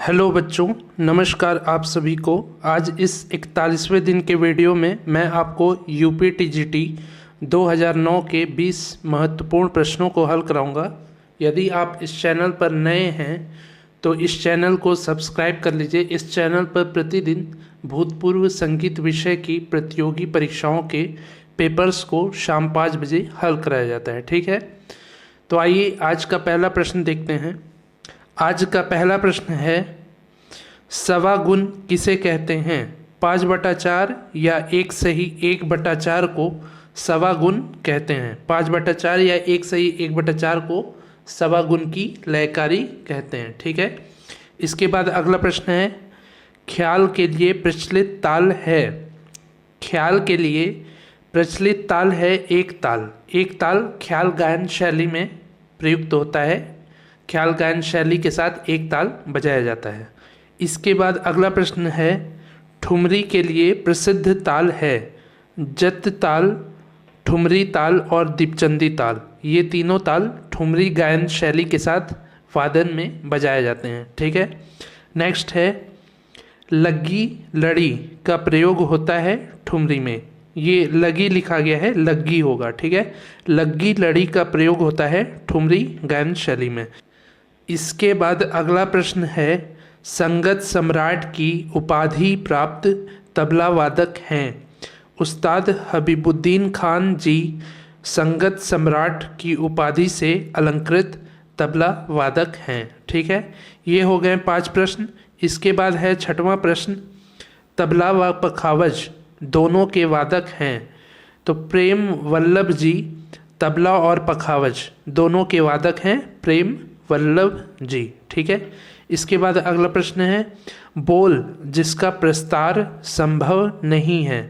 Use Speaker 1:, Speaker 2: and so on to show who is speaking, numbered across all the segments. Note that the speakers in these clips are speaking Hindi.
Speaker 1: हेलो बच्चों, नमस्कार आप सभी को। आज इस 41वें दिन के वीडियो में मैं आपको यूपी टीजीटी 2009 के 20 महत्वपूर्ण प्रश्नों को हल कराऊंगा। यदि आप इस चैनल पर नए हैं तो इस चैनल को सब्सक्राइब कर लीजिए। इस चैनल पर प्रतिदिन भूतपूर्व संगीत विषय की प्रतियोगी परीक्षाओं के पेपर्स को शाम 5 बजे हल कराया जाता है। ठीक है, तो आइए आज का पहला प्रश्न देखते हैं। आज का पहला प्रश्न है, सवा गुण किसे कहते हैं? 5/4 या 1 सही 1/4 को सवा गुण कहते हैं। 5/4 या 1 सही 1/4 को सवा गुण की लयकारी कहते हैं। ठीक है, इसके बाद अगला प्रश्न है, ख्याल के लिए प्रचलित ताल है। ख्याल के लिए प्रचलित ताल है एक ताल। एक ताल ख्याल गायन शैली में प्रयुक्त होता है। ख्याल गायन शैली के साथ एक ताल बजाया जाता है। इसके बाद अगला प्रश्न है, ठुमरी के लिए प्रसिद्ध ताल है। जत ताल, ठुमरी ताल और दीपचंदी ताल, ये तीनों ताल ठुमरी गायन शैली के साथ वादन में बजाए जाते हैं। ठीक है, नेक्स्ट है, लग्गी लड़ी का प्रयोग होता है ठुमरी में। ये लगी लिखा गया है, लग्गी होगा। ठीक है, लग्गी लड़ी का प्रयोग होता है ठुमरी गायन शैली में। इसके बाद अगला प्रश्न है, संगत सम्राट की उपाधि प्राप्त तबला वादक हैं। उस्ताद हबीबुद्दीन खान जी संगत सम्राट की उपाधि से अलंकृत तबला वादक हैं। ठीक है, ये हो गए 5 प्रश्न। इसके बाद है 6वां प्रश्न, तबला व पखावज दोनों के वादक हैं। तो प्रेम वल्लभ जी तबला और पखावज दोनों के वादक हैं, प्रेम वल्लभ जी। ठीक है, इसके बाद अगला प्रश्न है, बोल जिसका प्रस्तार संभव नहीं है।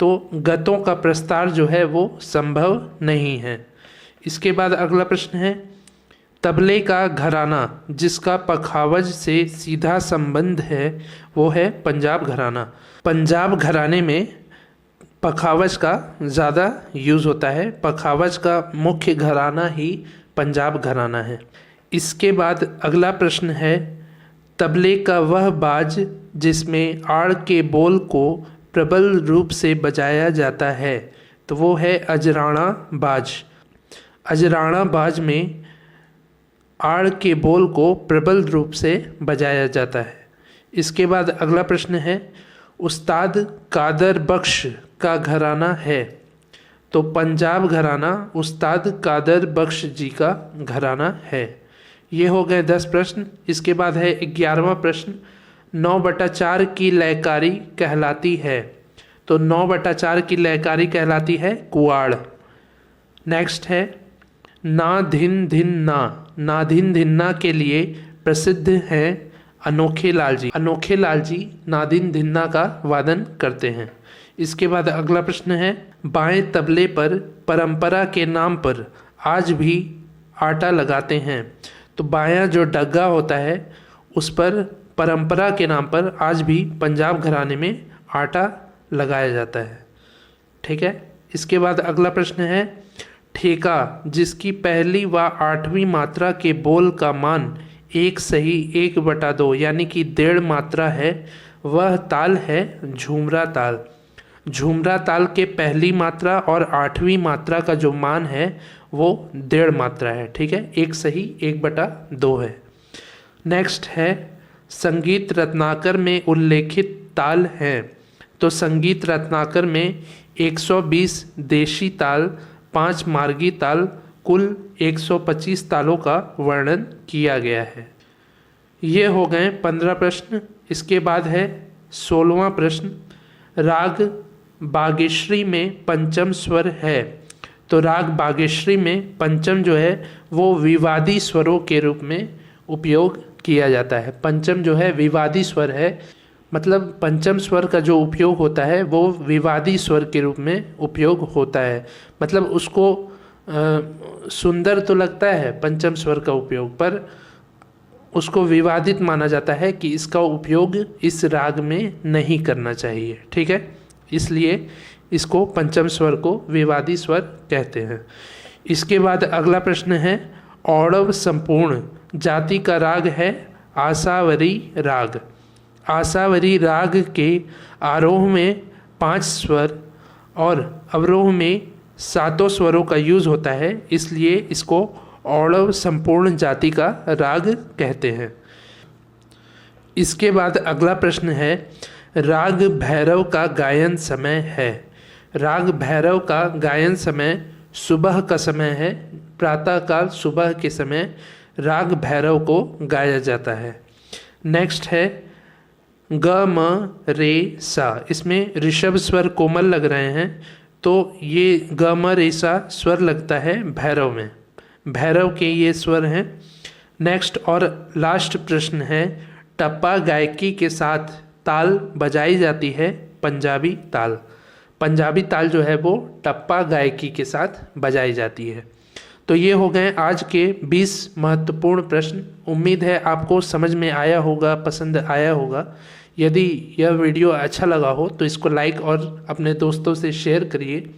Speaker 1: तो गतों का प्रस्तार जो है वो संभव नहीं है। इसके बाद अगला प्रश्न है, तबले का घराना जिसका पखावज से सीधा संबंध है वो है पंजाब घराना। पंजाब घराने में पखावज का ज़्यादा यूज़ होता है। पखावज का मुख्य घराना ही पंजाब घराना है। इसके बाद अगला प्रश्न है, तबले का वह बाज जिसमें आड़ के बोल को प्रबल रूप से बजाया जाता है। तो वो है अजराना बाज। अजराना बाज में आड़ के बोल को प्रबल रूप से बजाया जाता है। इसके बाद अगला प्रश्न है, उस्ताद कादर बख्श का घराना है। तो पंजाब घराना उस्ताद कादर बख्श जी का घराना है। ये हो गए 10 प्रश्न। इसके बाद है 11वां प्रश्न, 9/4 की लयकारी कहलाती है। तो 9/4 की लयकारी कहलाती है कुआड़। नेक्स्ट है, ना धिन धिन ना। ना धिन धिन ना के लिए प्रसिद्ध हैं अनोखे लाल जी। अनोखे लाल जी ना धिन धिन ना का वादन करते हैं। इसके बाद अगला प्रश्न है, बाएं तबले पर परंपरा के नाम पर आज भी आटा लगाते हैं। तो बायां जो डग्गा होता है उस पर परंपरा के नाम पर आज भी पंजाब घराने में आटा लगाया जाता है। ठीक है, इसके बाद अगला प्रश्न है, ठेका जिसकी पहली व 8वीं मात्रा के बोल का मान 1 सही 1/2 यानी कि 1.5 मात्रा है, वह ताल है झूमरा ताल। झूमरा ताल के पहली मात्रा और 8वीं मात्रा का जो मान है वो 1.5 मात्रा है। ठीक है, 1 सही 1/2 है। नेक्स्ट है, संगीत रत्नाकर में उल्लेखित ताल हैं। तो संगीत रत्नाकर में 120 देशी ताल, 5 मार्गी ताल, कुल 125 तालों का वर्णन किया गया है। ये हो गए 15 प्रश्न। इसके बाद है 16वां प्रश्न, राग बागेश्वरी में पंचम स्वर है। तो राग बागेश्वरी में पंचम जो है वो विवादी स्वरों के रूप में उपयोग किया जाता है। पंचम जो है विवादी स्वर है, मतलब पंचम स्वर का जो उपयोग होता है वो विवादी स्वर के रूप में उपयोग होता है। मतलब उसको सुंदर तो लगता है पंचम स्वर का उपयोग, पर उसको विवादित माना जाता है कि इसका उपयोग इस राग में नहीं करना चाहिए। ठीक है, इसलिए इसको पंचम स्वर को विवादी स्वर कहते हैं। इसके बाद अगला प्रश्न है, औड़व संपूर्ण जाति का राग है आसावरी राग। आसावरी राग के आरोह में 5 स्वर और अवरोह में 7 स्वरों का यूज होता है, इसलिए इसको औड़व संपूर्ण जाति का राग कहते हैं। इसके बाद अगला प्रश्न है, राग भैरव का गायन समय है। राग भैरव का गायन समय सुबह का समय है। प्रातःकाल सुबह के समय राग भैरव को गाया जाता है। नेक्स्ट है ग म रे सा। इसमें ऋषभ स्वर कोमल लग रहे हैं, तो ये ग म रे सा स्वर लगता है भैरव में। भैरव के ये स्वर हैं। नेक्स्ट और लास्ट प्रश्न है, टप्पा गायकी के साथ ताल बजाई जाती है पंजाबी ताल। पंजाबी ताल जो है वो टप्पा गायकी के साथ बजाई जाती है। तो ये हो गए आज के 20 महत्वपूर्ण प्रश्न। उम्मीद है आपको समझ में आया होगा, पसंद आया होगा। यदि यह वीडियो अच्छा लगा हो तो इसको लाइक और अपने दोस्तों से शेयर करिए।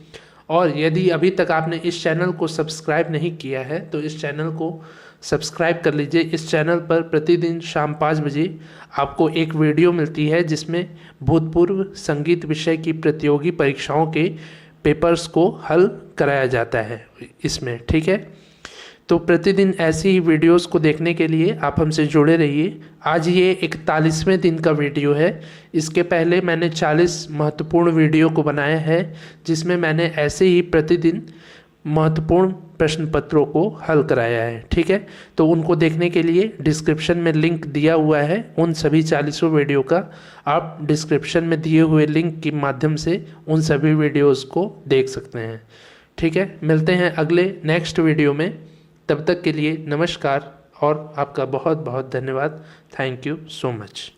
Speaker 1: और यदि अभी तक आपने इस चैनल को सब्सक्राइब नहीं किया है तो इस चैनल को सब्सक्राइब कर लीजिए। इस चैनल पर प्रतिदिन शाम 5 बजे आपको एक वीडियो मिलती है जिसमें भूतपूर्व संगीत विषय की प्रतियोगी परीक्षाओं के पेपर्स को हल कराया जाता है इसमें, ठीक है। तो प्रतिदिन ऐसी ही वीडियोस को देखने के लिए आप हमसे जुड़े रहिए। आज ये 41वें दिन का वीडियो है। इसके पहले मैंने 40 महत्वपूर्ण वीडियो को बनाया है जिसमें मैंने ऐसे ही प्रतिदिन महत्वपूर्ण प्रश्न पत्रों को हल कराया है, ठीक है। तो उनको देखने के लिए डिस्क्रिप्शन में लिंक दिया हुआ है। उन सभी 40 वीडियो का आप डिस्क्रिप्शन में दिए हुए लिंक के माध्यम से उन सभी वीडियोस को देख सकते हैं, ठीक है। मिलते हैं अगले नेक्स्ट वीडियो में। तब तक के लिए नमस्कार और आपका बहुत बहुत धन्यवाद। Thank you so much.